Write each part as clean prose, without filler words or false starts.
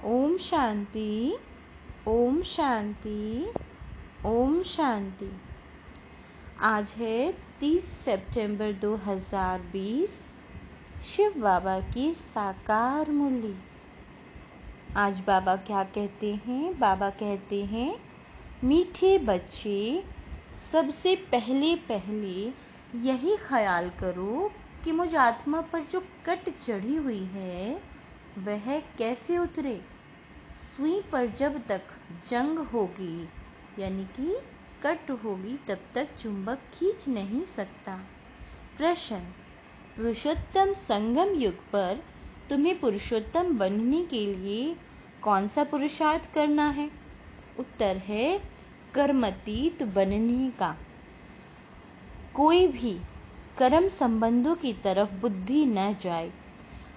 ओम शांति, ओम शांति, ओम शांति। आज है 30 सितंबर 2020, शिव बाबा की साकार मुरली। आज बाबा क्या कहते हैं? बाबा कहते हैं, मीठे बच्चे, सबसे पहले यही ख्याल करो कि मुझ आत्मा पर जो कट चढ़ी हुई है वह कैसे उतरे। सुई पर जब तक जंग होगी यानी कि कट होगी तब तक चुंबक खींच नहीं सकता। प्रश्न, पुरुषोत्तम संगम युग पर तुम्हें पुरुषोत्तम बनने के लिए कौन सा पुरुषार्थ करना है? उत्तर है कर्मातीत बनने का। कोई भी कर्म संबंधों की तरफ बुद्धि न जाए,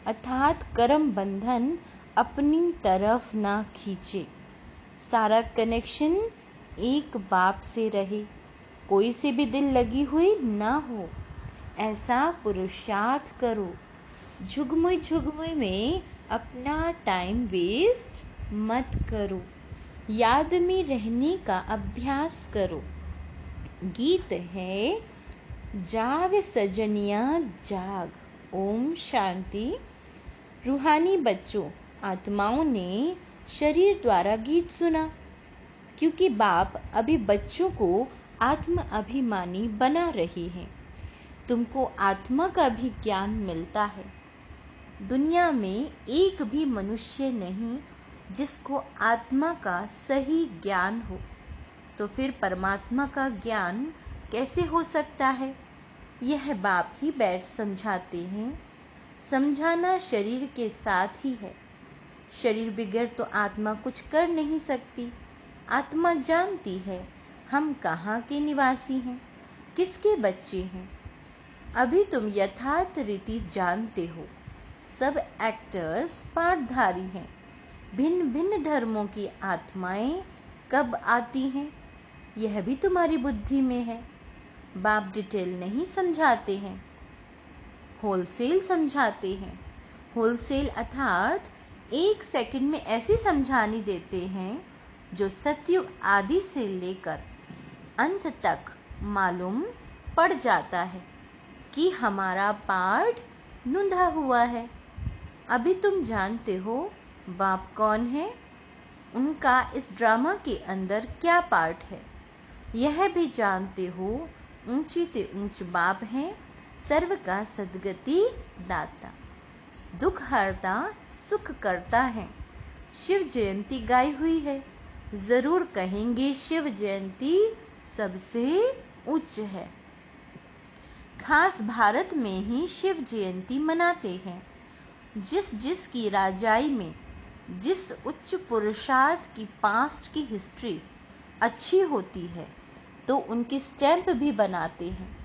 अर्थात कर्म बंधन अपनी तरफ ना खींचे। सारा कनेक्शन एक बाप से रहे, कोई से भी दिल लगी हुई ना हो, ऐसा पुरुषार्थ करो। झुगमुई में अपना टाइम वेस्ट मत करो, याद में रहने का अभ्यास करो। गीत है, जाग सजनिया जाग। ओम शांति। रूहानी बच्चों, आत्माओं ने शरीर द्वारा गीत सुना, क्योंकि बाप अभी बच्चों को आत्म अभिमानी बना रहे हैं। तुमको आत्मा का भी ज्ञान मिलता है। दुनिया में एक भी मनुष्य नहीं जिसको आत्मा का सही ज्ञान हो, तो फिर परमात्मा का ज्ञान कैसे हो सकता है? यह बाप ही बैठ समझाते हैं। समझाना शरीर के साथ ही है। शरीर बगैर तो आत्मा कुछ कर नहीं सकती। आत्मा जानती है हम कहाँ के निवासी हैं, किसके बच्चे हैं। अभी तुम यथार्थ रीति जानते हो। सब एक्टर्स पाठधारी हैं। भिन्न भिन्न धर्मों की आत्माएं कब आती हैं, यह भी तुम्हारी बुद्धि में है। बाप डिटेल नहीं समझाते हैं, होलसेल समझाते हैं। होलसेल अर्थात 1 सेकंड में ऐसी समझानी देते हैं जो सतयुग आदि से लेकर अंत तक मालूम पड़ जाता है कि हमारा पार्ट नुंधा हुआ है। अभी तुम जानते हो बाप कौन है, उनका इस ड्रामा के अंदर क्या पार्ट है। यह भी जानते हो ऊंची ते ऊंच बाप हैं, सर्व का सद्गति दाता, दुख हरता सुख करता है। शिव जयंती गाई हुई है, जरूर कहेंगे शिव जयंती सबसे उच्च है। खास भारत में ही शिव जयंती मनाते हैं। जिस की राजाई में जिस उच्च पुरुषार्थ की पास्ट की हिस्ट्री अच्छी होती है तो उनकी स्टैंप भी बनाते हैं।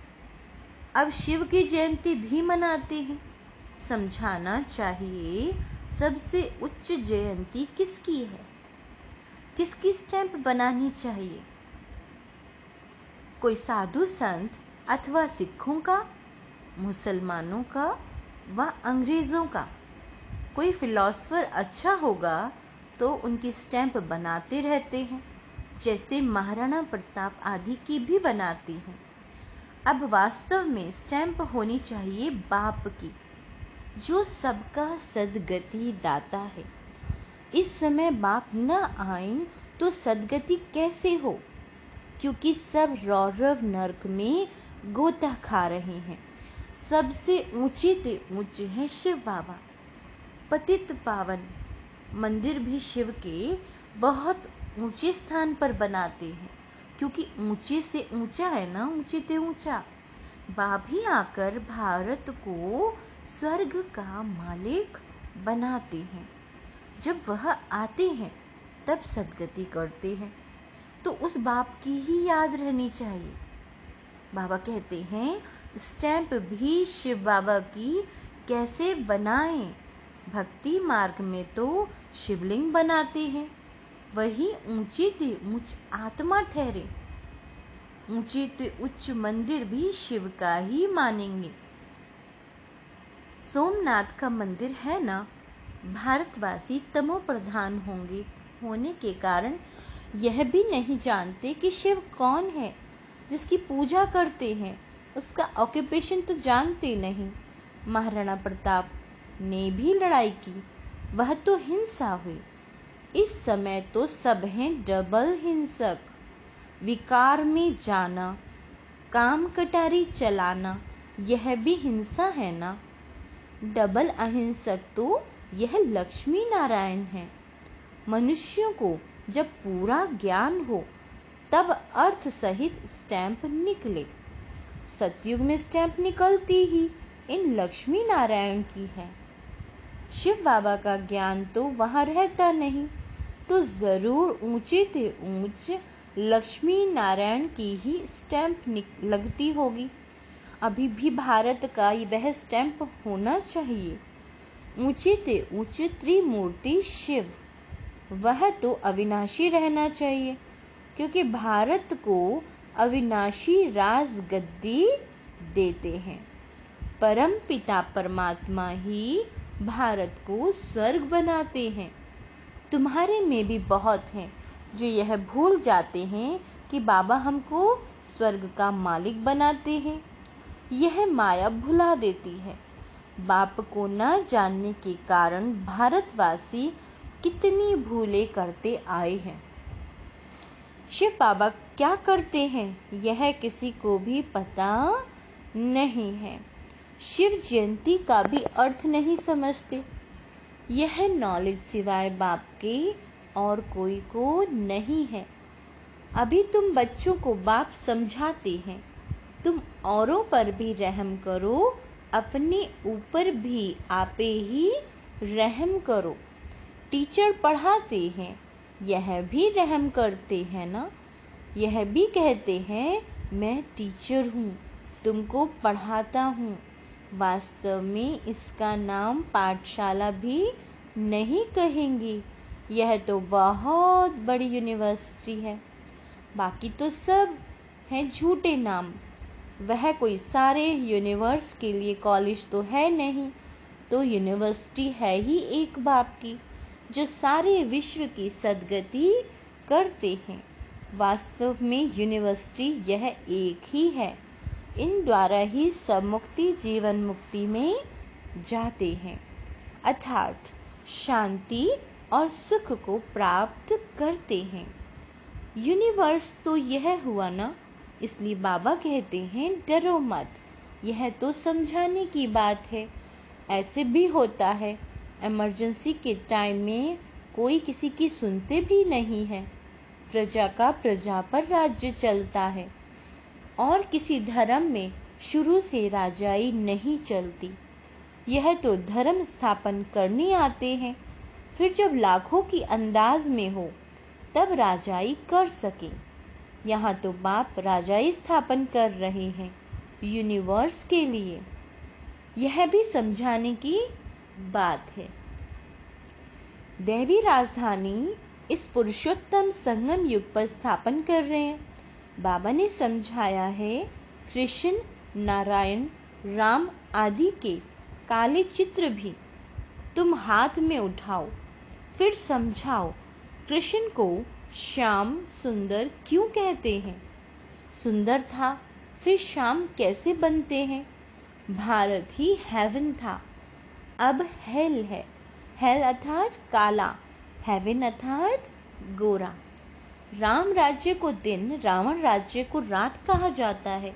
अब शिव की जयंती भी मनाते हैं। समझाना चाहिए सबसे उच्च जयंती किसकी है, किसकी स्टैंप बनानी चाहिए। कोई साधु संत अथवा सिखों का, मुसलमानों का व अंग्रेजों का। कोई फिलॉसफर अच्छा होगा तो उनकी स्टैंप बनाते रहते हैं, जैसे महाराणा प्रताप आदि की भी बनाते हैं। अब वास्तव में स्टैंप होनी चाहिए बाप की, जो सबका सद्गति दाता है। इस समय बाप न आए तो सद्गति कैसे हो, क्योंकि सब रौरव नरक में गोता खा रहे हैं। सबसे ऊंचे ते ऊंचे हैं शिव बाबा, पतित पावन। मंदिर भी शिव के बहुत ऊंचे स्थान पर बनाते हैं, क्योंकि ऊंचे से ऊंचा है ना, ऊंचे ते ऊंचा। बाप ही आकर भारत को स्वर्ग का मालिक बनाते हैं। जब वह आते हैं तब सद्गति करते हैं, तो उस बाप की ही याद रहनी चाहिए। बाबा कहते हैं स्टैंप भी शिव बाबा की कैसे बनाएं। भक्ति मार्ग में तो शिवलिंग बनाते हैं, वही ऊंची ते ऊंच आत्मा ठहरे। ऊंची ते उच्च मंदिर भी शिव का ही मानेंगे। सोमनाथ का मंदिर है ना, भारतवासी तमो प्रधान होने के कारण यह भी नहीं जानते कि शिव कौन है जिसकी पूजा करते हैं, उसका ऑक्यूपेशन तो जानते नहीं। महाराणा प्रताप ने भी लड़ाई की, वह तो हिंसा हुई। इस समय तो सब हैं डबल हिंसक। विकार में जाना, काम कटारी चलाना, यह भी हिंसा है ना। डबल अहिंसक तो यह लक्ष्मी नारायण है। मनुष्यों को जब पूरा ज्ञान हो तब अर्थ सहित स्टैंप निकले। सतयुग में स्टैंप निकलती ही इन लक्ष्मी नारायण की है। शिव बाबा का ज्ञान तो वहां रहता नहीं, तो जरूर ऊंचे से ऊंच लक्ष्मी नारायण की ही स्टैंप लगती होगी। अभी भी भारत का वह स्टैंप होना चाहिए। ऊंचे से ऊंचे त्रिमूर्ति शिव, वह तो अविनाशी रहना चाहिए, क्योंकि भारत को अविनाशी राजगद्दी देते हैं। परम पिता परमात्मा ही भारत को स्वर्ग बनाते हैं। तुम्हारे में भी बहुत हैं जो यह भूल जाते हैं कि बाबा हमको स्वर्ग का मालिक बनाते हैं। यह माया भुला देती है। बाप को न जानने के कारण भारतवासी कितनी भूलें करते आए हैं। शिव बाबा क्या करते हैं यह किसी को भी पता नहीं है। शिव जयंती का भी अर्थ नहीं समझते। यह नॉलेज सिवाय बाप के और कोई को नहीं है। अभी तुम बच्चों को बाप समझाते हैं, तुम औरों पर भी रहम करो, अपने ऊपर भी आपे ही रहम करो। टीचर पढ़ाते हैं, यह भी रहम करते हैं ना। यह भी कहते हैं मैं टीचर हूँ, तुमको पढ़ाता हूँ। वास्तव में इसका नाम पाठशाला भी नहीं कहेंगे, यह तो बहुत बड़ी यूनिवर्सिटी है। बाकी तो सब हैं झूठे नाम। वह कोई सारे यूनिवर्स के लिए कॉलेज तो है नहीं, तो यूनिवर्सिटी है ही एक बाप की, जो सारे विश्व की सद्गति करते हैं। वास्तव में यूनिवर्सिटी यह एक ही है। इन द्वारा ही सब मुक्ति जीवन मुक्ति में जाते हैं, अर्थात शांति और सुख को प्राप्त करते हैं। यूनिवर्स तो यह हुआ ना, इसलिए बाबा कहते हैं डरो मत, यह तो समझाने की बात है। ऐसे भी होता है, इमरजेंसी के टाइम में कोई किसी की सुनते भी नहीं है। प्रजा का प्रजा पर राज्य चलता है, और किसी धर्म में शुरू से राजाई नहीं चलती। यह तो धर्म स्थापन करने आते हैं, फिर जब लाखों की अंदाज में हो तब राजाई कर सके। यहाँ तो बाप राजाई स्थापन कर रहे हैं यूनिवर्स के लिए। यह भी समझाने की बात है। दैवी राजधानी इस पुरुषोत्तम संगम युग पर स्थापन कर रहे हैं। बाबा ने समझाया है, कृष्ण, नारायण, राम आदि के काले चित्र भी तुम हाथ में उठाओ, फिर समझाओ कृष्ण को श्याम सुंदर क्यों कहते हैं। सुंदर था, फिर श्याम कैसे बनते हैं। भारत ही हेवन था, अब हेल है। हेल अर्थात काला, हेवन अर्थात गोरा। राम राज्य को दिन, रावण राज्य को रात कहा जाता है,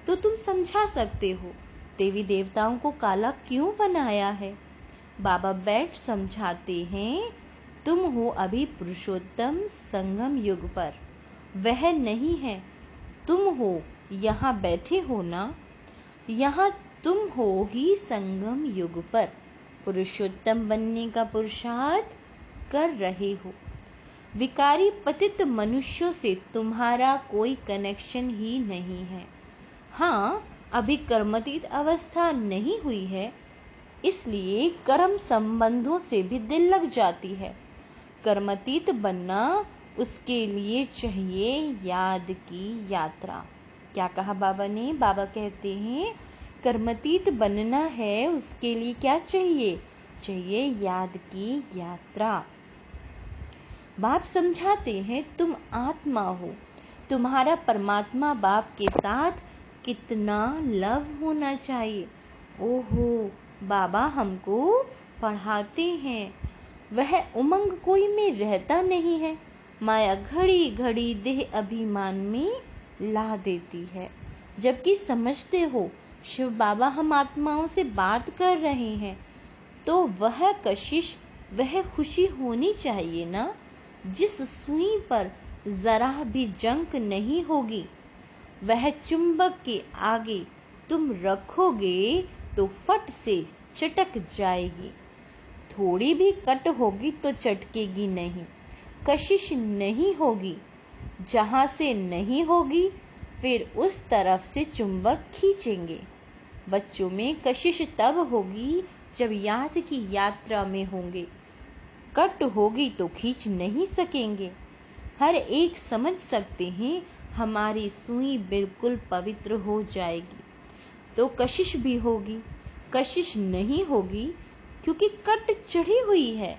तो तुम समझा सकते हो देवी देवताओं को काला क्यों बनाया है। बाबा बैठ समझाते हैं, तुम हो अभी पुरुषोत्तम संगम युग पर, वह नहीं है। तुम हो, यहाँ बैठे हो ना, यहाँ तुम हो ही संगम युग पर पुरुषोत्तम बनने का पुरुषार्थ कर रहे हो। विकारी पतित मनुष्यों से तुम्हारा कोई कनेक्शन ही नहीं है। हाँ, अभी कर्मातीत अवस्था नहीं हुई है, इसलिए कर्म संबंधों से भी दिल लग जाती है। कर्मातीत बनना, उसके लिए चाहिए याद की यात्रा। क्या कहा बाबा ने? बाबा कहते हैं कर्मातीत बनना है, उसके लिए क्या चाहिए? चाहिए याद की यात्रा। बाप समझाते हैं तुम आत्मा हो, तुम्हारा परमात्मा बाप के साथ कितना लव होना चाहिए। ओहो, बाबा हमको पढ़ाते हैं। वह उमंग कोई में रहता नहीं है, माया घड़ी घड़ी देह अभिमान में ला देती है। जबकि समझते हो शिव बाबा हम आत्माओं से बात कर रहे हैं, तो वह कशिश, वह खुशी होनी चाहिए ना, जिस सुई पर जरा भी जंक नहीं होगी। वह चुंबक के आगे तुम रखोगे तो फट से चटक जाएगी। थोड़ी भी कट होगी तो चटकेगी नहीं, कशिश नहीं होगी। जहां से नहीं होगी फिर उस तरफ से चुंबक खींचेंगे। बच्चों में कशिश तब होगी जब याद की यात्रा में होंगे। कट होगी तो खींच नहीं सकेंगे। हर एक समझ सकते हैं हमारी सुई बिल्कुल पवित्र हो जाएगी तो कशिश भी होगी। कशिश नहीं होगी क्योंकि कट चढ़ी हुई है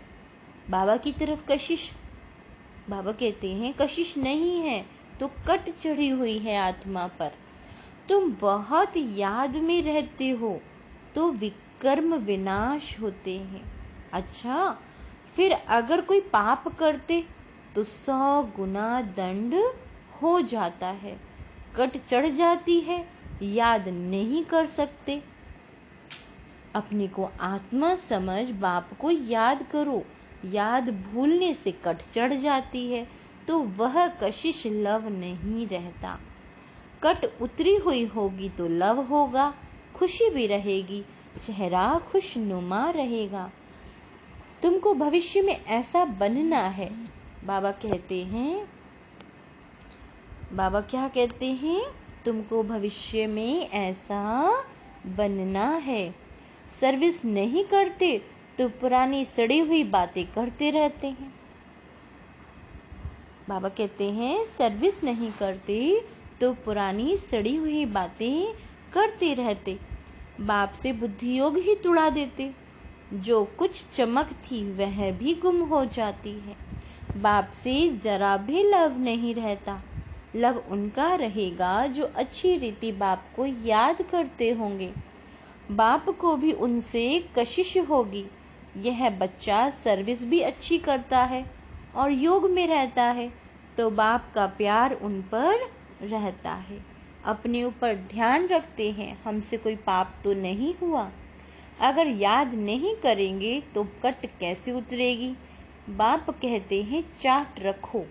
बाबा की तरफ। कशिश, बाबा कहते हैं कशिश नहीं है तो कट चढ़ी हुई है आत्मा पर। तुम बहुत याद में रहते हो तो विकर्म विनाश होते हैं। अच्छा, फिर अगर कोई पाप करते तो 100 गुना दंड हो जाता है। कट चढ़ जाती है, याद नहीं कर सकते। अपने को आत्मा समझ बाप को याद करो। याद भूलने से कट चढ़ जाती है तो वह कशिश लव नहीं रहता। कट उतरी हुई होगी तो लव होगा, खुशी भी रहेगी, चेहरा खुशनुमा रहेगा। तुमको भविष्य में ऐसा बनना है। बाबा कहते हैं, बाबा क्या कहते हैं, तुमको भविष्य में ऐसा बनना है। सर्विस नहीं करते तो पुरानी सड़ी हुई बातें करते रहते हैं। बाबा कहते हैं सर्विस नहीं करते तो पुरानी सड़ी हुई बातें करते रहते, बाप से बुद्धि योग ही तुड़ा देते। जो कुछ चमक थी वह भी गुम हो जाती है। बाप से जरा भी लव नहीं रहता। लव उनका रहेगा जो अच्छी रीति बाप को याद करते होंगे। बाप को भी उनसे कशिश होगी। यह बच्चा सर्विस भी अच्छी करता है और योग में रहता है तो बाप का प्यार उन पर रहता है। अपने ऊपर ध्यान रखते हैं, हमसे कोई पाप तो नहीं हुआ। अगर याद नहीं करेंगे तो कट कैसे उतरेगी। बाप कहते हैं चाट रखो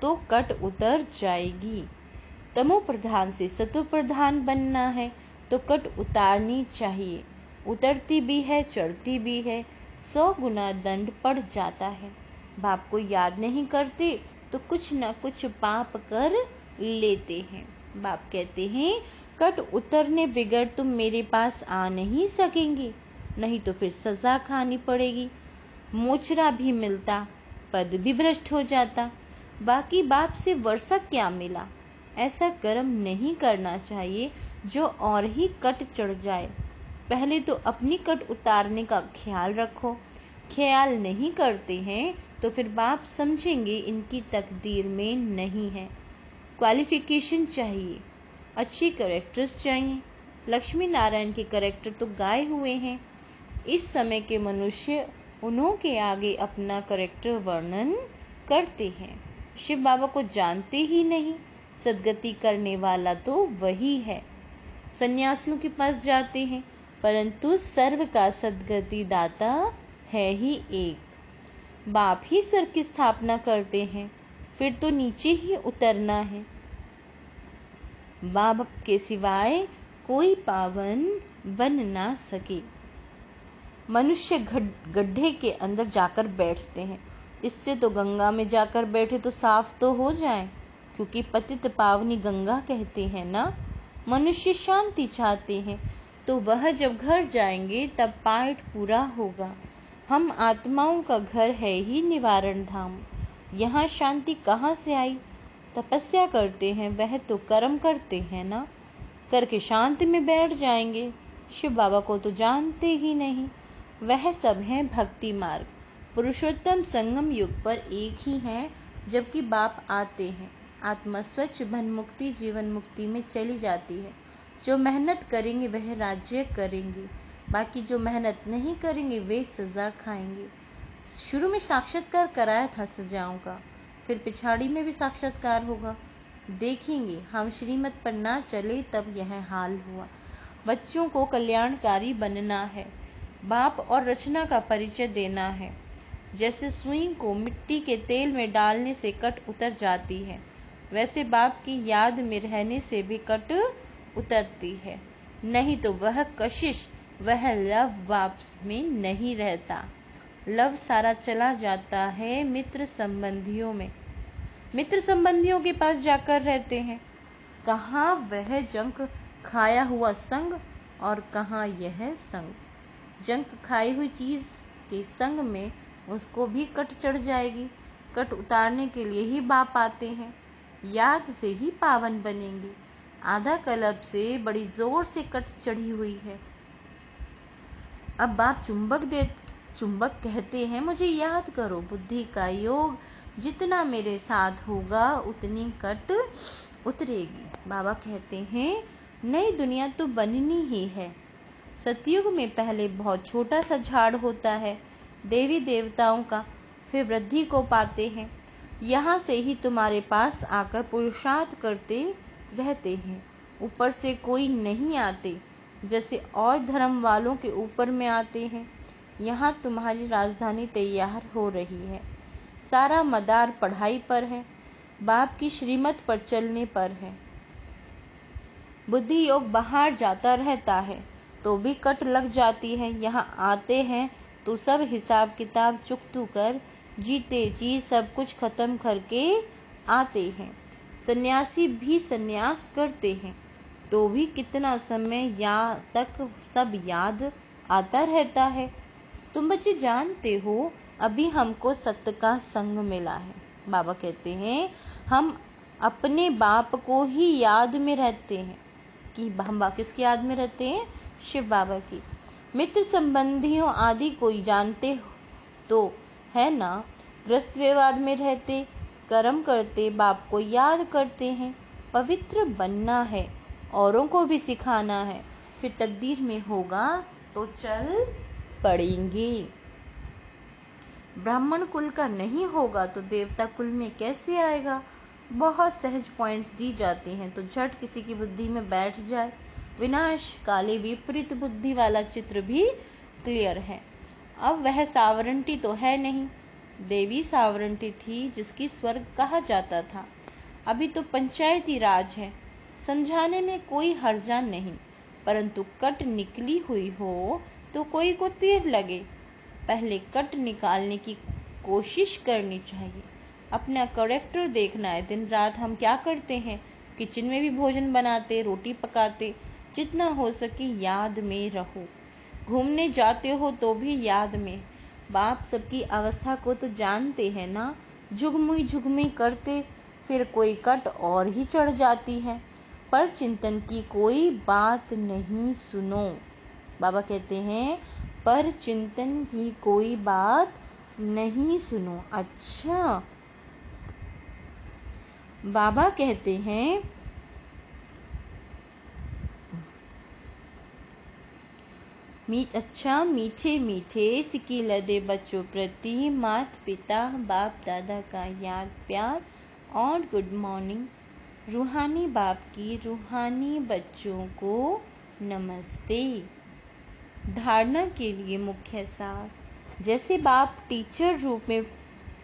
तो कट उतर जाएगी। तमो प्रधान से सतो प्रधान बनना है तो कट उतारनी चाहिए। उतरती भी है, चढ़ती भी है, 100 गुना दंड पड़ जाता है। बाप को याद नहीं करते तो कुछ न कुछ पाप कर लेते हैं। बाप कहते हैं कट उतरने बिगड़ तुम मेरे पास आ नहीं सकेंगे, नहीं तो फिर सजा खानी पड़ेगी। मोचरा भी मिलता, पद भी भ्रष्ट हो जाता, बाकी बाप से वर्षा क्या मिला। ऐसा कर्म नहीं करना चाहिए जो और ही कट चढ़ जाए। पहले तो अपनी कट उतारने का ख्याल रखो। ख्याल नहीं करते हैं तो फिर बाप समझेंगे इनकी तकदीर में नहीं है। क्वालिफिकेशन चाहिए, अच्छी कैरेक्टर्स चाहिए। लक्ष्मी नारायण के कैरेक्टर तो गाए हुए हैं। इस समय के मनुष्य उन्हों के आगे अपना कैरेक्टर वर्णन करते हैं। शिव बाबा को जानते ही नहीं। सदगति करने वाला तो वही है। सन्यासियों के पास जाते हैं परंतु सर्व का सदगति दाता है ही एक। बाप ही स्वर्ग की स्थापना करते हैं, फिर तो नीचे ही उतरना है। बाप के सिवाय कोई पावन बन ना सके। मनुष्य गड्ढे के अंदर जाकर बैठते हैं, इससे तो गंगा में जाकर बैठे तो साफ तो हो जाए, क्योंकि पतित पावनी गंगा कहते हैं ना। मनुष्य शांति चाहते हैं तो वह जब घर जाएंगे तब पाठ पूरा होगा। हम आत्माओं का घर है ही निवारण धाम। यहाँ शांति कहाँ से आई। तपस्या करते हैं वह तो कर्म करते हैं ना, करके शांति में बैठ जाएंगे। शिव बाबा को तो जानते ही नहीं। वह सब है भक्ति मार्ग। पुरुषोत्तम संगम युग पर एक ही हैं, जबकि बाप आते हैं। आत्मा स्वच्छ बन मुक्ति जीवन मुक्ति में चली जाती है। जो मेहनत करेंगे वह राज्य करेंगे, बाकी जो मेहनत नहीं करेंगे वे सजा खाएंगे। शुरू में साक्षात्कार कराया था सजाओं का, फिर पिछाड़ी में भी साक्षात्कार होगा। देखेंगे हम श्रीमत पर ना चले तब यह हाल हुआ। बच्चों को कल्याणकारी बनना है, बाप और रचना का परिचय देना है। जैसे सुई को मिट्टी के तेल में डालने से कट उतर जाती है, वैसे बाप की याद में रहने से भी कट उतरती है। नहीं तो वह कशिश, वह लव बाप में नहीं रहता। लव सारा चला जाता है मित्र संबंधियों में। मित्र संबंधियों के पास जाकर रहते हैं। कहाँ वह जंक खाया हुआ संग और कहाँ यह संग। जंक खाई हुई चीज के संग में उसको भी कट चढ़ जाएगी। कट उतारने के लिए ही बाप आते हैं। याद से ही पावन बनेंगे। आधा कल्प से बड़ी जोर से कट चढ़ी हुई है। अब बाप चुंबक कहते हैं मुझे याद करो। बुद्धि का योग जितना मेरे साथ होगा उतनी कट उतरेगी। बाबा कहते हैं नई दुनिया तो बननी ही है। सतयुग में पहले बहुत छोटा सा झाड़ होता है देवी देवताओं का, फिर वृद्धि को पाते हैं। यहाँ से ही तुम्हारे पास आकर पुरुषार्थ करते रहते हैं। ऊपर से कोई नहीं आते, जैसे और धर्म वालों के ऊपर में आते हैं। यहाँ तुम्हारी राजधानी तैयार हो रही है। सारा मदार पढ़ाई पर है, बाप की श्रीमत पर चलने पर है। बुद्धि योग बाहर जाता रहता है तो भी कट लग जाती है। यहाँ आते हैं तो सब हिसाब किताब चुकतू कर जीते जी सब कुछ खत्म करके आते हैं। सन्यासी भी सन्यास करते हैं तो भी कितना समय तक सब याद आता रहता है। तुम बच्चे जानते हो अभी हमको सत्य का संग मिला है। बाबा कहते हैं हम अपने बाप को ही याद में रहते हैं। कि हम किसकी याद में रहते हैं? शिव बाबा की। मित्र संबंधियों आदि को जानते तो है ना, ग्रस्त व्यवहार में रहते, कर्म करते, बाप को याद करते हैं। पवित्र बनना है, औरों को भी सिखाना है, फिर तकदीर में होगा तो चल पड़ेंगे। ब्राह्मण कुल का नहीं होगा तो देवता कुल में कैसे आएगा? बहुत सहज पॉइंट्स दी जाती हैं तो झट किसी की बुद्धि में बैठ जाए। विनाश काले विपरीत बुद्धि वाला चित्र भी क्लियर है। अब वह सावरंटी तो है नहीं, देवी सावरंटी थी जिसकी स्वर्ग कहा जाता था। अभी तो पंचायती राज है। समझाने में कोई हर्जा नहीं, परंतु कट निकली हुई हो तो कोई को तीर लगे। पहले कट निकालने की कोशिश करनी चाहिए। अपना कैरेक्टर देखना है। दिन रात हम क्या करते हैं? किचन में भी भोजन बनाते, रोटी पकाते। जितना हो सके याद में रहो। घूमने जाते हो तो भी याद में। बाप सबकी अवस्था को तो जानते हैं ना। झुगमुई करते, फिर कोई कट और ही चढ़ जाती है। पर चिंतन की कोई बात नहीं सुनो। बाबा कहते हैं पर चिंतन की कोई बात नहीं सुनो। अच्छा, बाबा कहते हैं मीठे मीठे सिकील दे बच्चों प्रति माता पिता बाप दादा का याद प्यार और गुड मॉर्निंग। रूहानी बाप की रूहानी बच्चों को नमस्ते। धारणा के लिए मुख्य सार। जैसे बाप टीचर रूप में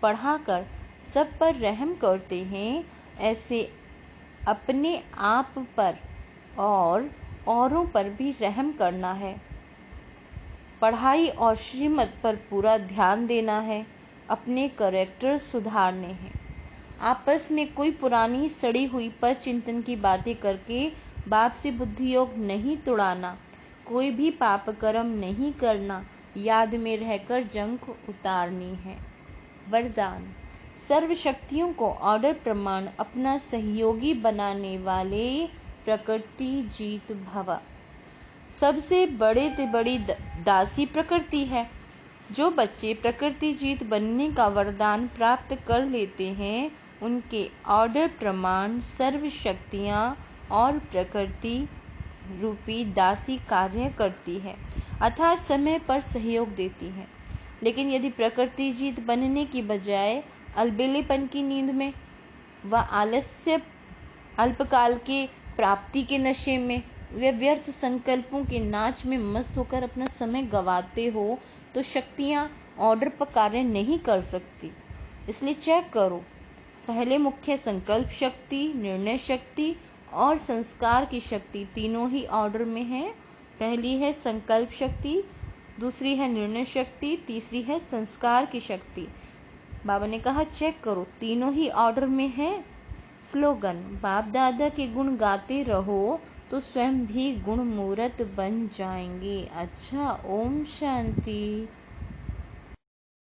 पढ़ाकर सब पर रहम करते हैं, ऐसे अपने आप पर और औरों पर भी रहम करना है। पढ़ाई और श्रीमत पर पूरा ध्यान देना है। अपने कैरेक्टर सुधारने हैं। आपस में कोई पुरानी सड़ी हुई पर चिंतन की बातें करके बाप से बुद्धि योग नहीं तोड़ाना। कोई भी पाप कर्म नहीं करना। याद में रहकर जंक उतारनी है। वरदान। सर्व शक्तियों को ऑर्डर प्रमाण अपना सहयोगी बनाने वाले प्रकृति जीत भव। सबसे बड़े ते बड़ी दासी प्रकृति है। जो बच्चे प्रकृति जीत बनने का वरदान प्राप्त कर लेते हैं, उनके ऑर्डर प्रमाण सर्व शक्तियाँ और प्रकृति रूपी दासी कार्य करती है, अर्थात समय पर सहयोग देती है। लेकिन यदि प्रकृति जीत बनने की बजाय अलबेलेपन की नींद में व आलस्य, अल्पकाल के प्राप्ति के नशे में, वे व्यर्थ संकल्पों के नाच में मस्त होकर अपना समय गवाते हो, तो शक्तियाँ ऑर्डर पर कार्य नहीं कर सकती। इसलिए चेक करो, पहले मुख्य संकल्प शक्ति, निर्णय शक्ति और संस्कार की शक्ति तीनों ही ऑर्डर में है। पहली है संकल्प शक्ति, दूसरी है निर्णय शक्ति, तीसरी है संस्कार की शक्ति। बाबा ने कहा चेक करो, तीनों ही ऑर्डर में है। स्लोगन, बाप दादा के गुण गाते रहो तो स्वयं भी गुण मूर्त बन जाएंगे। अच्छा, ओम शांति।